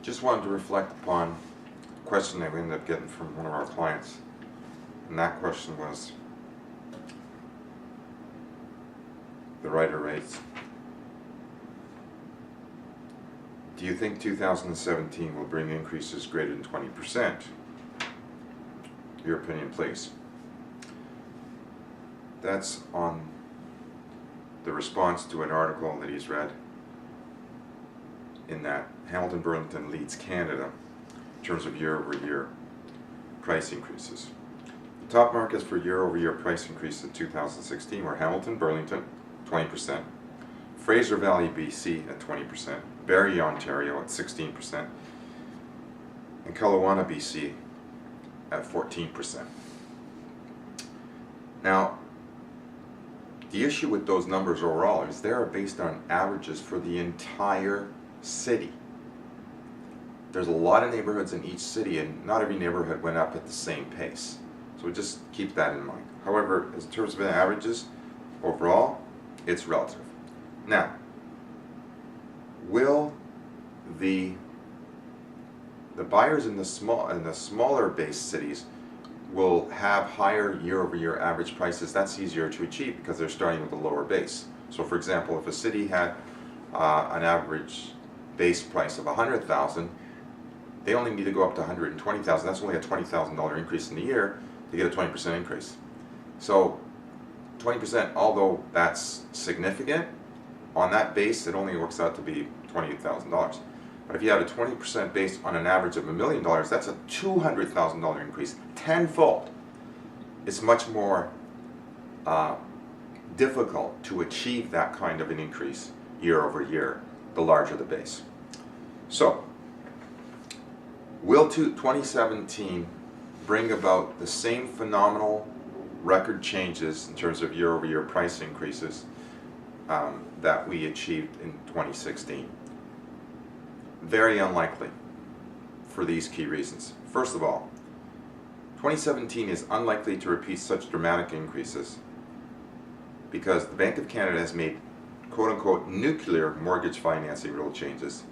Just wanted to reflect upon a question that we ended up getting from one of our clients. And that question was, the writer writes, do you think 2017 will bring increases greater than 20%? Your opinion, please. That's on the response to an article that he's read in that Hamilton Burlington leads Canada in terms of year-over-year price increases. The top markets for year-over-year price increases in 2016 were Hamilton Burlington, 20%, Fraser Valley, BC at 20%, Barrie, Ontario at 16%, and Kelowna, BC at 14%. Now, the issue with those numbers overall is they are based on averages for the entire city. There's a lot of neighborhoods in each city, and not every neighborhood went up at the same pace. So just keep that in mind. However, in terms of averages, overall, it's relative. Now, will the buyers in the smaller based cities will have higher year-over-year average prices? That's easier to achieve because they're starting with a lower base. So for example, if a city had an average base price of $100,000, they only need to go up to $120,000. That's only a $20,000 increase in the year to get a 20% increase. So 20%, although that's significant, on that base it only works out to be $28,000. But if you have a 20% base on an average of $1 million, that's a $200,000 increase, tenfold. It's much more difficult to achieve that kind of an increase year over year, the larger the base. So, will 2017 bring about the same phenomenal record changes in terms of year-over-year price increases that we achieved in 2016? Very unlikely for these key reasons. First of all, 2017 is unlikely to repeat such dramatic increases because the Bank of Canada has made quote-unquote nuclear mortgage financing rule changes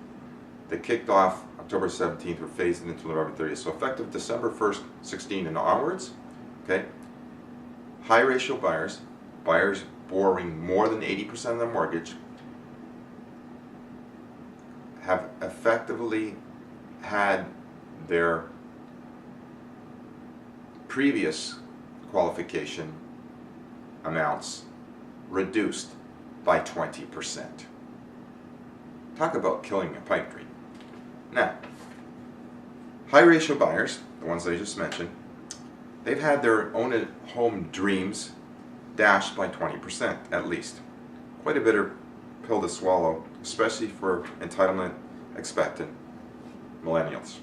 that kicked off October 17th were phased into November 30th. So effective December 1st, 16 and onwards, okay, high ratio buyers borrowing more than 80% of their mortgage, have effectively had their previous qualification amounts reduced by 20%. Talk about killing a pipe dream. Now, high ratio buyers, the ones I just mentioned, they've had their own home dreams dashed by 20% at least. Quite a bitter pill to swallow, especially for entitlement expectant millennials.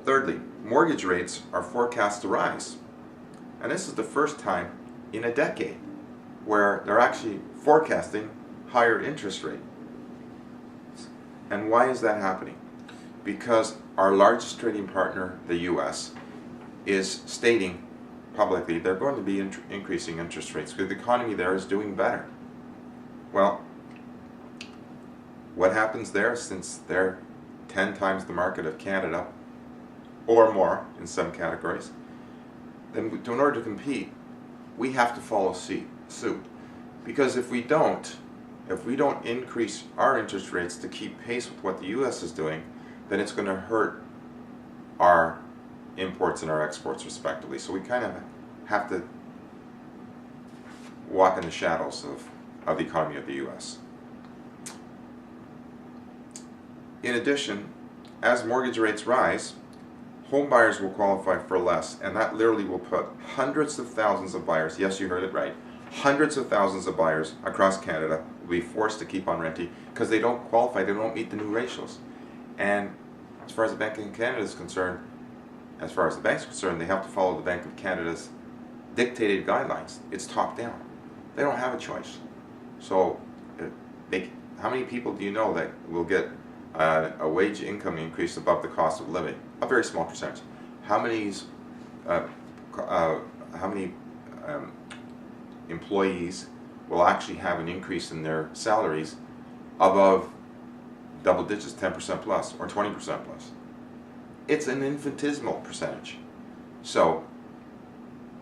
Thirdly, mortgage rates are forecast to rise. And this is the first time in a decade where they're actually forecasting higher interest rate. And why is that happening? Because our largest trading partner, the US, is stating publicly they're going to be increasing interest rates because the economy there is doing better. Well, what happens there, since they're 10 times the market of Canada or more in some categories, then in order to compete, we have to follow suit. Because if we don't increase our interest rates to keep pace with what the US is doing, then it's going to hurt our imports and our exports respectively. So we kind of have to walk in the shadows of the economy of the US. In addition, as mortgage rates rise, home buyers will qualify for less, and that literally will put hundreds of thousands of buyers, yes, you heard it right, hundreds of thousands of buyers across Canada will be forced to keep on renting because they don't qualify, they don't meet the new ratios. And as far as the Bank of Canada is concerned, as far as the bank's concerned, they have to follow the Bank of Canada's dictated guidelines. It's top down. They don't have a choice. So how many people do you know that will get a wage income increase above the cost of living? A very small percentage. How many employees will actually have an increase in their salaries above double digits, 10% plus or 20% plus. It's an infinitesimal percentage. So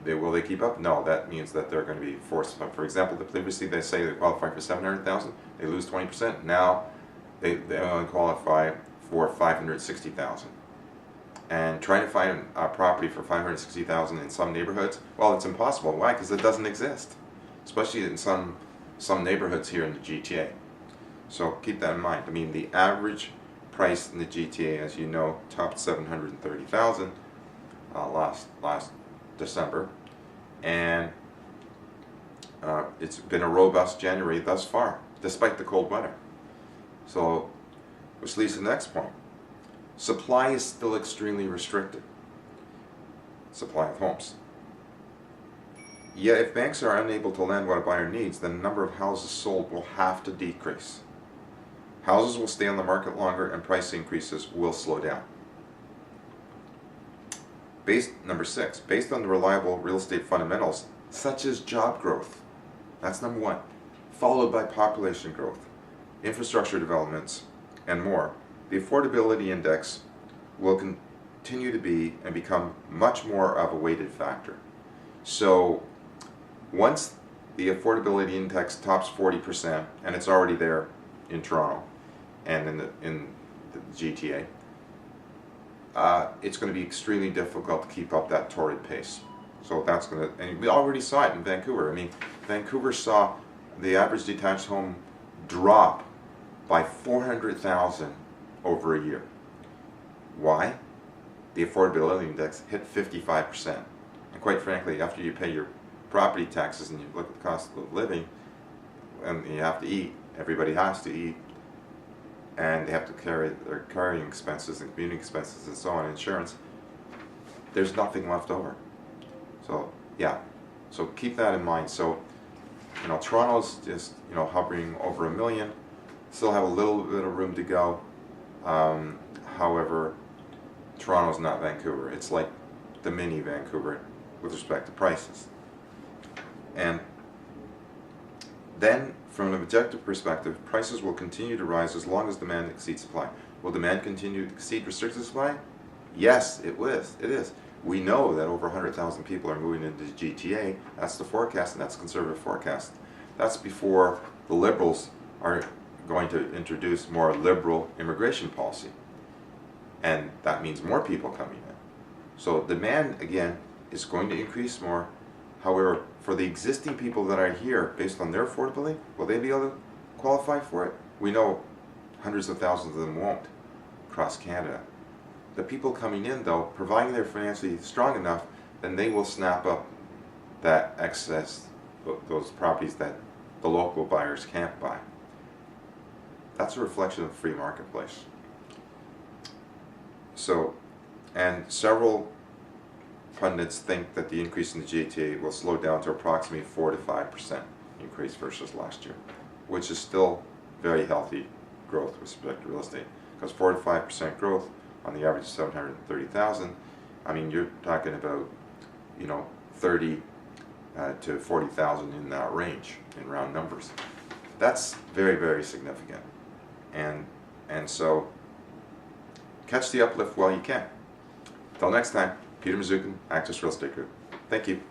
will they keep up? No, that means that they're going to be forced. For example, previously they say they qualify for 700,000, they lose 20%. Now they only qualify for 560,000. And trying to find a property for 560,000 in some neighborhoods, well, it's impossible. Why? Because it doesn't exist, especially in some neighborhoods here in the GTA. So keep that in mind. I mean, the average price in the GTA, as you know, topped 730,000 last December, and it's been a robust January thus far, despite the cold weather. So, which leads to the next point. Supply is still extremely restricted. Supply of homes. Yet if banks are unable to lend what a buyer needs, then the number of houses sold will have to decrease. Houses will stay on the market longer and price increases will slow down. Number 6, based on the reliable real estate fundamentals, such as job growth, that's number 1, followed by population growth, infrastructure developments, and more, the affordability index will continue to be and become much more of a weighted factor. So once the affordability index tops 40%, and it's already there in Toronto and in the GTA, it's going to be extremely difficult to keep up that torrid pace. So that's going to, and we already saw it in Vancouver. I mean, Vancouver saw the average detached home drop by 400,000 over a year. Why? The affordability index hit 55%. And quite frankly, after you pay your property taxes and you look at the cost of living, and you have to eat, everybody has to eat, and they have to carry their carrying expenses and commuting expenses and so on, insurance, there's nothing left over. So yeah, so keep that in mind. So, you know, Toronto's just, you know, hovering over 1 million, still have a little bit of room to go. However, Toronto's not Vancouver. It's like the mini Vancouver with respect to prices. And then, from an objective perspective, prices will continue to rise as long as demand exceeds supply. Will demand continue to exceed restricted supply? Yes, it is. We know that over 100,000 people are moving into the GTA. That's the forecast, and that's a conservative forecast. That's before the Liberals are going to introduce more liberal immigration policy. And that means more people coming in. So demand, again, is going to increase more. However, for the existing people that are here, based on their affordability, will they be able to qualify for it? We know hundreds of thousands of them won't across Canada. The people coming in, though, providing they're financially strong enough, then they will snap up that excess, those properties that the local buyers can't buy. That's a reflection of the free marketplace. So, and several pundits think that the increase in the GTA will slow down to approximately 4 to 5% increase versus last year, which is still very healthy growth with respect to real estate. Because 4 to 5% growth on the average of 730,000, I mean, you're talking about, you know, 30 to 40,000 in that range in round numbers. That's very, very significant. And so catch the uplift while you can. Till next time, Peter Mazzuchin, Actus Real Estate Group. Thank you.